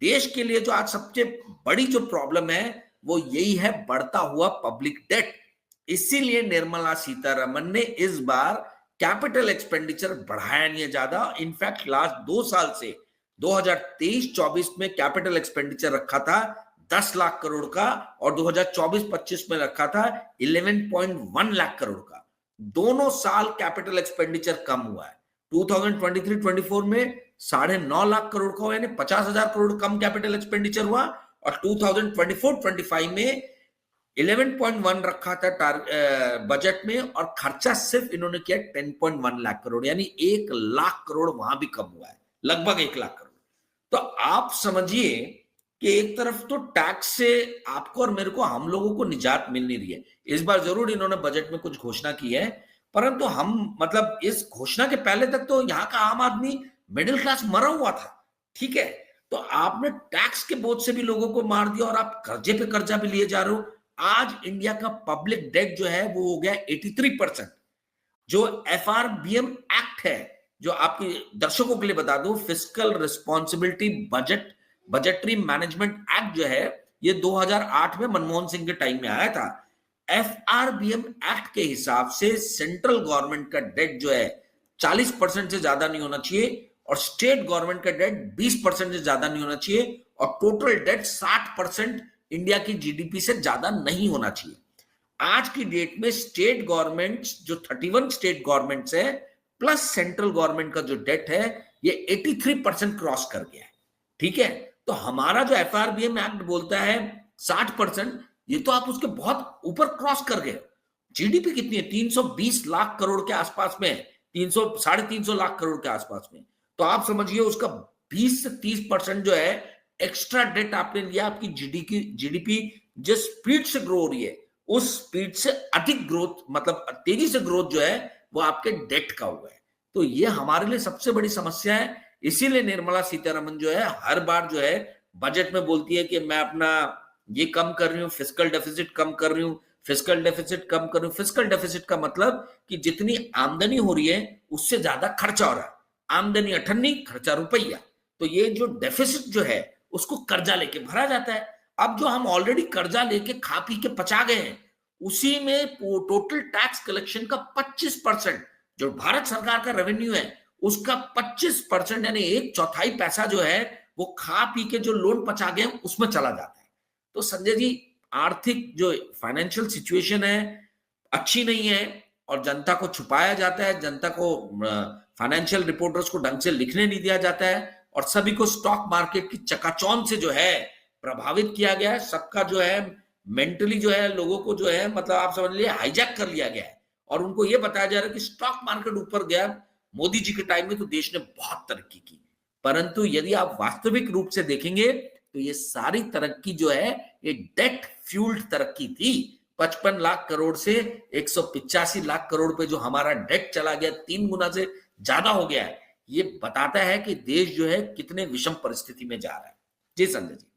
देश के लिए जो आज सबसे बड़ी जो प्रॉब्लम है वो यही है, बढ़ता हुआ पब्लिक डेट। इसीलिए निर्मला सीतारमन ने इस बार कैपिटल एक्सपेंडिचर बढ़ाया नहीं है ज्यादा। इनफैक्ट लास्ट 2 साल से 2023-24 में कैपिटल एक्सपेंडिचर रखा था 10 लाख करोड़ का, और 2024-25 में रखा था 11.1 लाख करोड़ का। दोनों साल कैपिटल एक्सपेंडिचर कम हुआ है। 2023-24 में 9.5 लाख करोड़ का हुआ, यानी 50,000 करोड़ कम कैपिटल एक्सपेंडिचर हुआ, और 2024-25 में 11.1 रखा था बजट में, और खर्चा सिर्फ इन्होंने किया 10.1 लाख करोड़, यानी 1 लाख करोड़ वहां भी कम हुआ है, लगभग 1 लाख करोड़। तो आप समझिए कि एक तरफ तो टैक्स से आपको और मेरे को, हम लोगों को निजात मिल नहीं रही है। इस बार जरूर इन्होंने बजट में कुछ घोषणा की है, परंतु हम मतलब इस घोषणा के पहले तक तो यहाँ का आम आदमी मिडिल क्लास मरा हुआ था। ठीक है, तो आपने टैक्स के बोझ से भी लोगों को मार दिया, और आप कर्जे पे कर्जा भी लिए जा रहे हो। आज इंडिया का पब्लिक डेट जो है वो हो गया 83%। जो एफआरबीएम एक्ट है, जो आपके दर्शकों के लिए बता दूं, fiscal responsibility budgetary management act जो है, ये 2008 में मनमोहन सिंह के टाइम में आया था। एफआरबीएम एक्ट के हिसाब से सेंट्रल गवर्नमेंट का डेट जो है 40% से ज्यादा नहीं होना चाहिए, और स्टेट गवर्नमेंट का डेट 20% से ज्यादा नहीं होना चाहिए, और टोटल डेट 60% इंडिया की जीडीपी से ज्यादा नहीं होना चाहिए। आज की डेट में स्टेट गवर्नमेंट जो 31 स्टेट गवर्नमेंट्स है प्लस सेंट्रल गवर्नमेंट का जो डेट है, ये 83% क्रॉस कर गया है। ठीक है, तो हमारा जो एफआरबीएम एक्ट बोलता है 60%, ये तो आप उसके बहुत ऊपर क्रॉस कर गए। जीडीपी कितनी है? 320 लाख करोड़ के आसपास में, 300-350 लाख करोड़ के आसपास में। तो आप समझिए उसका 20 से 30% जो है एक्स्ट्रा डेट आपने लिया। आपकी जीडीपी जिस स्पीड से ग्रो हो रही है, उस स्पीड से अधिक ग्रोथ, मतलब तेजी से ग्रोथ जो है वो आपके डेट का हुआ है। तो ये हमारे लिए सबसे बड़ी समस्या है। इसीलिए निर्मला सीतारमन जो है हर बार जो है बजट में बोलती है कि मैं अपना ये कम कर रही हूँ, फिस्कल डेफिसिट कम कर रही हूँ, फिस्कल डेफिसिट कम कर रही हूँ। फिस्कल डेफिसिट का मतलब कि जितनी आमदनी हो रही है उससे ज्यादा खर्चा हो रहा है। आमदनी अठन्नी, खर्चा रुपया। तो ये जो डेफिसिट जो है उसको कर्जा लेके भरा जाता है। अब जो हम ऑलरेडी कर्जा लेके खा पी के पचा गए हैं, उसी में टोटल टैक्स कलेक्शन का 25%, जो भारत सरकार का रेवेन्यू है उसका 25%, यानी 1/4 पैसा जो है वो खा पी के जो लोन पचा गए उसमें चला जाता है। तो संजय जी, आर्थिक जो फाइनेंशियल सिचुएशन है अच्छी नहीं है, और जनता को छुपाया जाता है, जनता को फाइनेंशियल रिपोर्टर्स को ढंग से लिखने नहीं दिया जाता है, और सभी को स्टॉक मार्केट की चकाचौंध से जो है प्रभावित किया गया है। सबका जो है मेंटली जो है लोगों को जो है, मतलब आप समझ लीजिए हाईजैक कर लिया गया है, और उनको ये बताया जा रहा है कि स्टॉक मार्केट ऊपर गया मोदी जी के टाइम में तो देश ने बहुत तरक्की की। परंतु यदि आप वास्तविक रूप से देखेंगे तो ये सारी तरक्की जो है ये डेट फ्यूल्ड तरक्की थी। 55 लाख करोड़ से 185 लाख करोड़ पे जो हमारा डेट चला गया, 3 गुना से ज्यादा हो गया है, ये बताता है कि देश जो है कितने विषम परिस्थिति में जा रहा है। जी संजय जी।